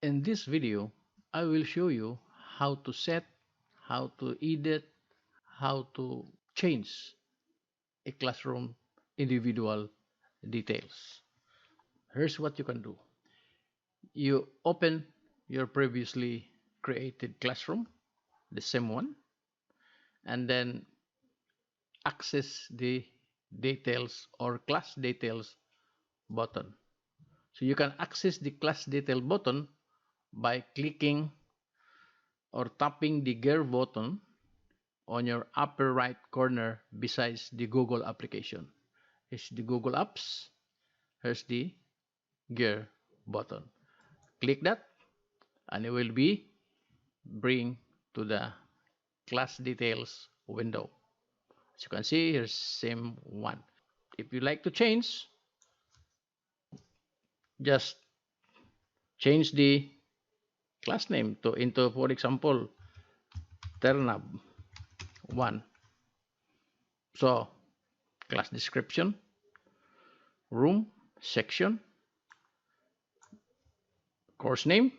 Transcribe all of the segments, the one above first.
In this video, I will show you how to set, how to edit, how to change a classroom individual details. Here's what you can do. You open your previously created classroom, the same one, and then access the details or class details button. So you can access the class detail button by clicking or tapping the gear button on your upper right corner besides the Google application. Here's the Google Apps. Here's the gear button. Click that and it will be bring to the class details window. As you can see, here's same one. If you like to change, just change the class name to into, for example, Ternab 1. So class description, room, section, course name,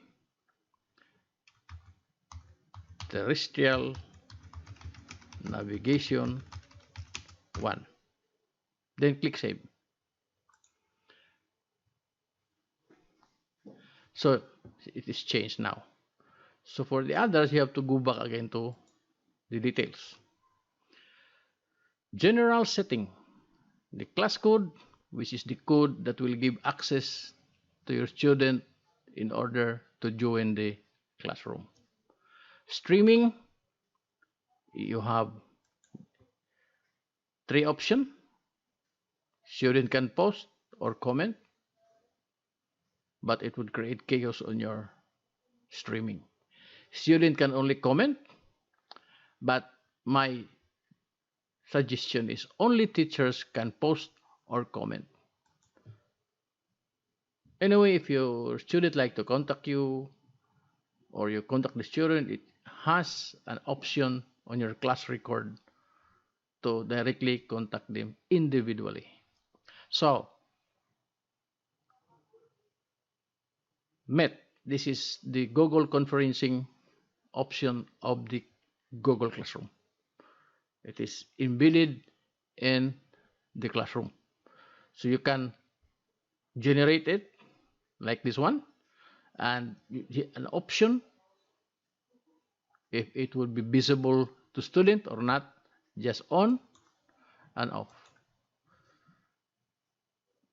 terrestrial navigation 1. Then click save. So it is changed now. So for the others, you have to go back again to the details. General setting. The class code, which is the code that will give access to your student in order to join the classroom. Streaming, you have 3 options. Student can post or comment, but it would create chaos on your streaming. Student can only comment, but my suggestion is only teachers can post or comment. Anyway, if your student like to contact you or you contact the student, it has an option on your class record to directly contact them individually. So, Met, this is the Google conferencing option of the Google Classroom. It is embedded in the classroom. So you can generate it like this one, and an option if it will be visible to student or not, just on and off.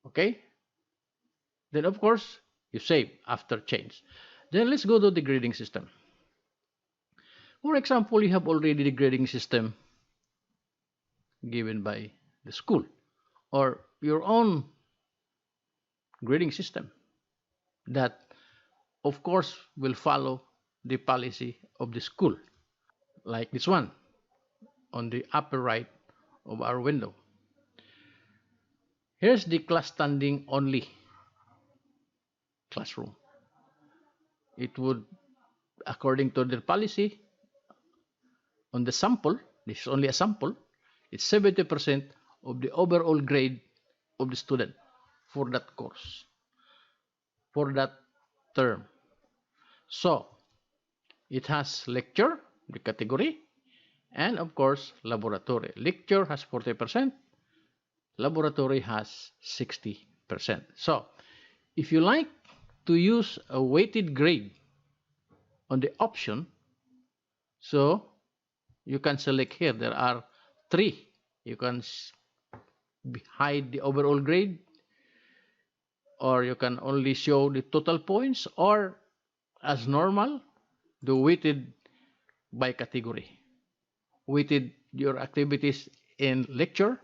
Okay, then of course you save after change. Then let's go to the grading system. For example, you have already the grading system given by the school or your own grading system that of course will follow the policy of the school, like this one on the upper right of our window. Here's the class standing only classroom. It would, according to their policy, on the sample, this is only a sample, it's 70% of the overall grade of the student for that course, for that term. So, it has lecture, the category, and of course, laboratory. Lecture has 40%, laboratory has 60%. So, if you like to use a weighted grade on the option, so you can select here. There are 3. You can hide the overall grade, or you can only show the total points, or as normal, do weighted by category. Weighted your activities in lecture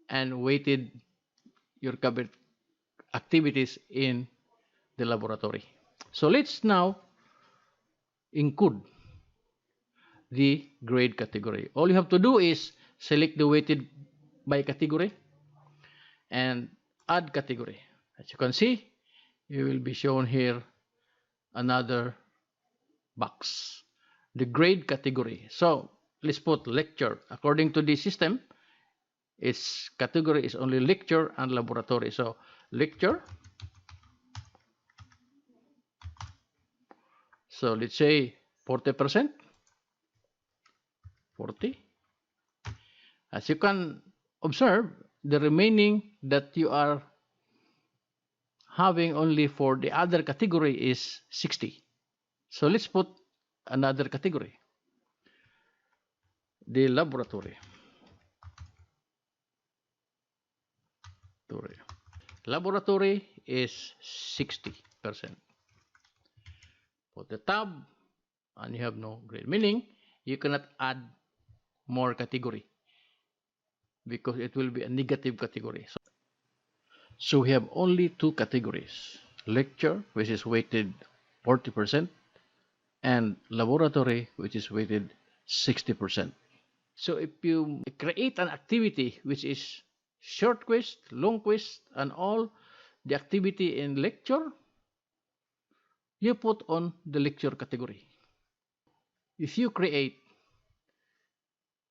and weighted your activities in the laboratory. So let's now include the grade category. All you have to do is select the weighted by category and add category. As you can see, you will be shown here another box, the grade category. So let's put lecture. According to the system, its category is only lecture and laboratory. So lecture So let's say 40%. 40. As you can observe, the remaining that you are having only for the other category is 60. So let's put another category, the laboratory. Laboratory is 60%. Put the tab and you have no grade, meaning you cannot add more category because it will be a negative category. So we have only two categories, lecture, which is weighted 40%, and laboratory, which is weighted 60%. So if you create an activity which is short quiz, long quiz, and all the activity in lecture, you put on the lecture category. If you create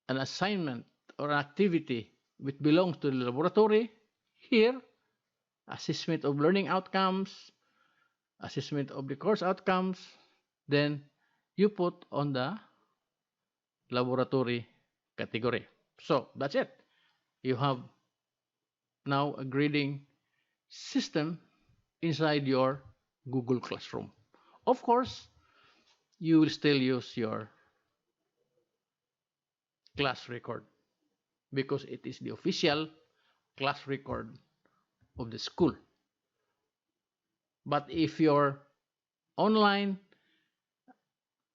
an assignment or an activity which belongs to the laboratory, here, assessment of learning outcomes, assessment of the course outcomes, then you put on the laboratory category. So that's it. You have now a grading system inside your Google Classroom. Of course, you will still use your class record because it is the official class record of the school. But if your online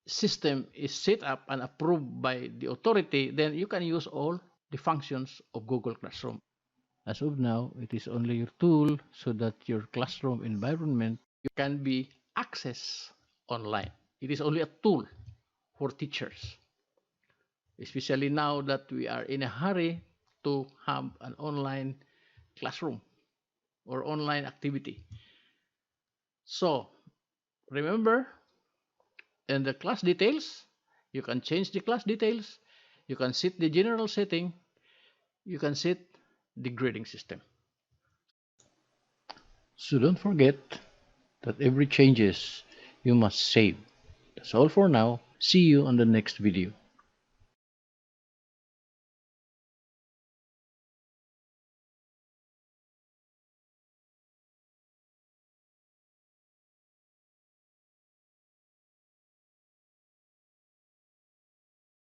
system is set up and approved by the authority, then you can use all the functions of Google Classroom. As of now, it is only your tool so that your classroom environment can be accessed online. It is only a tool for teachers, especially now that we are in a hurry to have an online classroom or online activity. So remember, in the class details, you can change the class details, you can set the general setting, you can set the grading system. So don't forget that every changes you must save. That's all for now. See you on the next video.